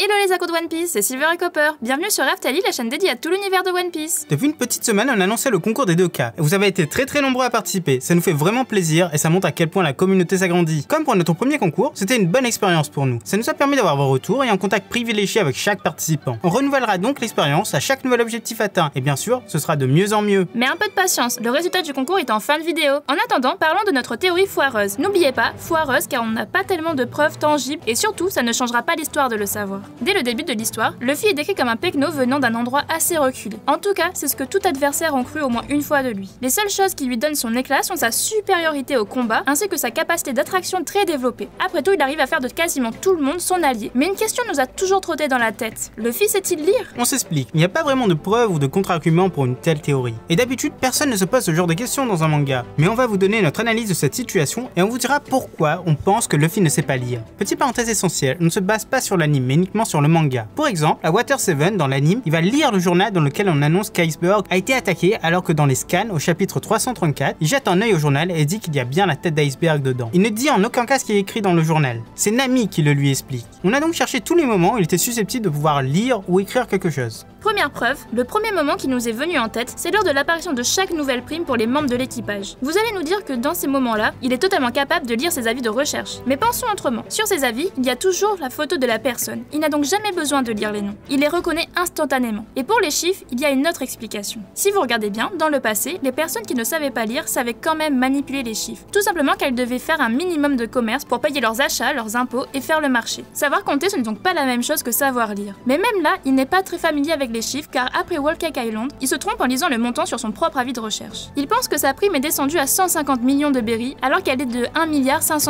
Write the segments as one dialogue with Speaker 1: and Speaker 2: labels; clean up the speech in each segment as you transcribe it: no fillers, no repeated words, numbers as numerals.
Speaker 1: Hello les accros de One Piece, c'est Silver et Copper. Bienvenue sur Raftali, la chaîne dédiée à tout l'univers de One Piece.
Speaker 2: Depuis une petite semaine, on annonçait le concours des 2K. Vous avez été très nombreux à participer, ça nous fait vraiment plaisir et ça montre à quel point la communauté s'agrandit. Comme pour notre premier concours, c'était une bonne expérience pour nous. Ça nous a permis d'avoir vos retours et un contact privilégié avec chaque participant. On renouvellera donc l'expérience à chaque nouvel objectif atteint et bien sûr, ce sera de mieux en mieux.
Speaker 1: Mais un peu de patience, le résultat du concours est en fin de vidéo. En attendant, parlons de notre théorie foireuse. N'oubliez pas, foireuse car on n'a pas tellement de preuves tangibles et surtout, ça ne changera pas l'histoire de le savoir. Dès le début de l'histoire, Luffy est décrit comme un pecno venant d'un endroit assez reculé. En tout cas, c'est ce que tout adversaire ont cru au moins une fois de lui. Les seules choses qui lui donnent son éclat sont sa supériorité au combat, ainsi que sa capacité d'attraction très développée. Après tout, il arrive à faire de quasiment tout le monde son allié. Mais une question nous a toujours trotté dans la tête. Luffy sait-il lire?
Speaker 2: On s'explique, il n'y a pas vraiment de preuves ou de contre-arguments pour une telle théorie. Et d'habitude, personne ne se pose ce genre de questions dans un manga. Mais on va vous donner notre analyse de cette situation et on vous dira pourquoi on pense que Luffy ne sait pas lire. Petite parenthèse essentielle, on ne se base pas sur l'anime mais uniquement sur le manga. Pour exemple, à Water 7 dans l'anime, il va lire le journal dans lequel on annonce qu'Iceberg a été attaqué alors que dans les scans, au chapitre 334, il jette un œil au journal et dit qu'il y a bien la tête d'Iceberg dedans. Il ne dit en aucun cas ce qui est écrit dans le journal. C'est Nami qui le lui explique. On a donc cherché tous les moments où il était susceptible de pouvoir lire ou écrire quelque chose.
Speaker 1: Première preuve, le premier moment qui nous est venu en tête, c'est lors de l'apparition de chaque nouvelle prime pour les membres de l'équipage. Vous allez nous dire que dans ces moments-là, il est totalement capable de lire ses avis de recherche. Mais pensons autrement. Sur ses avis, il y a toujours la photo de la personne. Il n'a donc jamais besoin de lire les noms. Il les reconnaît instantanément. Et pour les chiffres, il y a une autre explication. Si vous regardez bien, dans le passé, les personnes qui ne savaient pas lire savaient quand même manipuler les chiffres. Tout simplement qu'elles devaient faire un minimum de commerce pour payer leurs achats, leurs impôts et faire le marché. Savoir compter, ce n'est donc pas la même chose que savoir lire. Mais même là, il n'est pas très familier avec les chiffres car après Whole Cake Island, il se trompe en lisant le montant sur son propre avis de recherche. Il pense que sa prime est descendue à 150 millions de berries alors qu'elle est de 1,5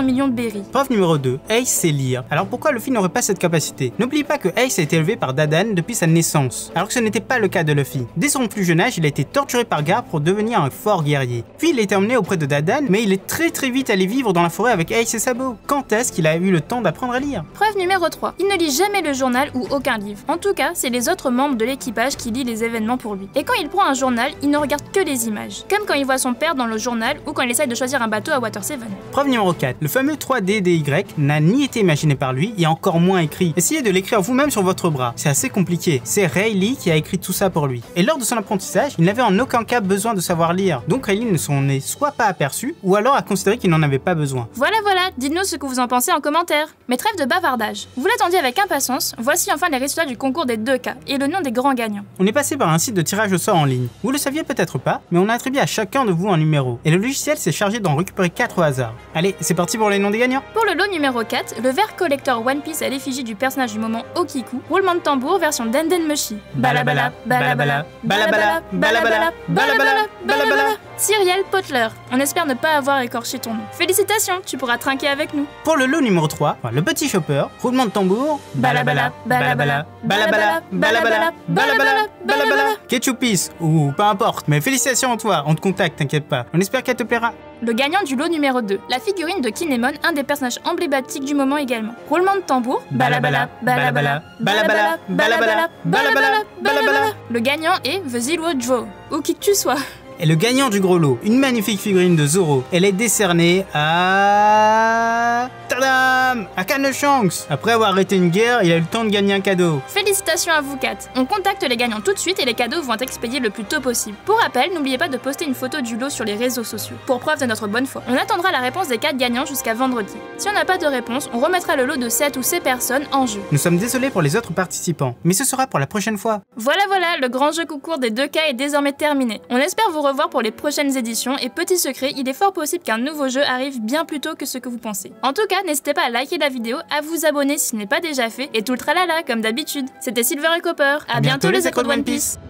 Speaker 1: milliard de berries.
Speaker 2: Preuve numéro 2, Ace sait lire. Alors pourquoi Luffy n'aurait pas cette capacité? N'oubliez pas que Ace a été élevé par Dadan depuis sa naissance, alors que ce n'était pas le cas de Luffy. Dès son plus jeune âge, il a été torturé par Garp pour devenir un fort guerrier. Puis il a été emmené auprès de Dadan, mais il est très vite allé vivre dans la forêt avec Ace et Sabo. Quand est-ce qu'il a eu le temps d'apprendre à lire?
Speaker 1: Preuve numéro 3, il ne lit jamais le journal ou aucun livre. En tout cas, c'est les autres membres de l'équipage qui lisent les événements pour lui. Et quand il prend un journal, il ne regarde que les images. Comme quand il voit son père dans le journal ou quand il essaye de choisir un bateau à Water 7.
Speaker 2: Preuve numéro 4, le fameux 3DDY n'a ni été imaginé par lui et encore moins écrit. Essayez de l'écrire vous-même sur votre bras, c'est assez compliqué. C'est Rayleigh qui a écrit tout ça pour lui. Et lors de son apprentissage, il n'avait en aucun cas besoin de savoir lire. Donc Rayleigh ne s'en est soit pas aperçu ou alors a considéré qu'il n'en avait pas besoin.
Speaker 1: Voilà, dites-nous ce que vous en pensez en commentaire. Mais trêve de bavardage. Vous l'attendiez avec impatience, voici enfin les résultats du concours des 2K et le nom des grands gagnants.
Speaker 2: On est passé par un site de tirage au sort en ligne. Vous le saviez peut-être pas, mais on a attribué à chacun de vous un numéro. Et le logiciel s'est chargé d'en récupérer 4 au hasard. Allez, c'est parti pour les noms des gagnants.
Speaker 1: Pour le lot numéro 4, le verre collector One Piece à l'effigie du personnage du moment Okiku, roulement de tambour version Denden Mushi. Balabala, balabala, balabala, balabala, balabala, balabala. Cyriel Potler, on espère ne pas avoir écorché ton nom. Félicitations, tu pourras trinquer avec nous.
Speaker 2: Pour le lot numéro 3, le petit chopper, roulement de tambour, balabala, balabala, balabala, balabala, balabala, balabala. Ketchupis, ou peu importe, mais félicitations à toi, on te contacte, t'inquiète pas. On espère qu'elle te plaira.
Speaker 1: Le gagnant du lot numéro 2, la figurine de Kinemon, un des personnages emblématiques du moment également. Roulement de tambour, balabala, balabala, balabala, balabala, balabala, balabala. Le gagnant est The Zero Joe, ou qui que tu sois.
Speaker 2: Et le gagnant du gros lot, une magnifique figurine de Zoro. Elle est décernée à... Tadam! À Kano Shanks. Après avoir arrêté une guerre, il a eu le temps de gagner un cadeau.
Speaker 1: Félicitations à vous 4. On contacte les gagnants tout de suite et les cadeaux vont être expédiés le plus tôt possible. Pour rappel, n'oubliez pas de poster une photo du lot sur les réseaux sociaux, pour preuve de notre bonne foi. On attendra la réponse des 4 gagnants jusqu'à vendredi. Si on n'a pas de réponse, on remettra le lot de 7 ou 6 personnes en jeu.
Speaker 2: Nous sommes désolés pour les autres participants, mais ce sera pour la prochaine fois.
Speaker 1: Voilà, le grand jeu concours des 2K est désormais terminé. On espère vous revoir pour les prochaines éditions et petit secret, il est fort possible qu'un nouveau jeu arrive bien plus tôt que ce que vous pensez. En tout cas, n'hésitez pas à liker la vidéo, à vous abonner si ce n'est pas déjà fait et tout le tralala comme d'habitude. C'était Silver et Copper, à bientôt les accros de One Piece.